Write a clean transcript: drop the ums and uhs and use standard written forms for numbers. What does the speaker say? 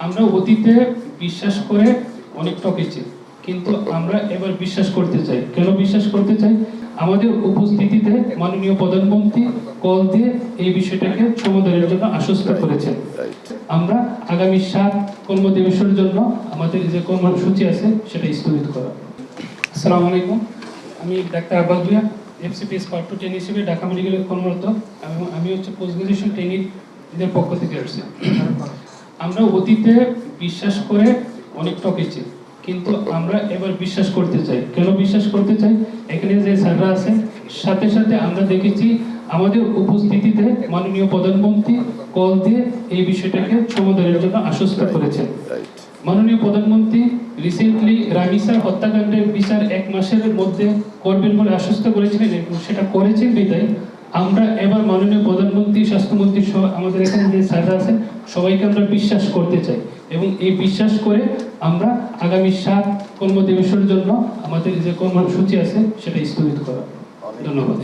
আমরা অতীতে বিশ্বাস করে অনেক ঠকেছি, কিন্তু আমরা এবার বিশ্বাস করতে চাই। কেন বিশ্বাস করতে চাই? আমাদের উপস্থিতিতে মাননীয় প্রধানমন্ত্রী কল দিয়ে এই বিষয়টাকে সমাধানের জন্য আশ্বস্ত করেছেন। আমরা আগামী 7 কর্মদিবসের জন্য আমাদের যে কর্মসূচি আছে সেটা স্থগিত করা। আসসালামু আলাইকুম, আমি doctor Abbas Bhuiyan, FCPS part 2 trainee হিসেবে ঢাকা মেডিকেলে কর্মরত এবং আমি পোস্ট গ্রাজুয়েশন ট্রেনিদের পক্ষ থেকে আসছি। আমরা অতীতে বিশ্বাস করে অনেক ঠকেছি, কিন্তু আমরা এবার বিশ্বাস করতে চাই। কেন বিশ্বাস করতে চাই? এখানে যে স্যাররা আছে, সাথে সাথে আমরা দেখেছি আমাদের উপস্থিতিতে মাননীয় প্রধানমন্ত্রী কল দিয়ে এই বিষয়টাকে সমাধানের জন্য আশ্বস্ত করেছেন। মাননীয় প্রধানমন্ত্রী রিসেন্টলি রামিসার হত্যাকাণ্ডের বিচার 1 মাসের মধ্যে করবেন বলে আশ্বস্ত করেছিলেন এবং সেটা করেছেন বিদায় আমরা এবার মাননীয় প্রধানমন্ত্রী, স্বাস্থ্যমন্ত্রী সহ আমাদের এখানে যে স্যাররা আছেন সবাইকে আমরা বিশ্বাস করতে চাই এবং এই বিশ্বাস করে আমরা আগামী 7 কর্মদিবসের জন্য আমাদের যে কর্মসূচি আছে সেটা স্থগিত করা। ধন্যবাদ।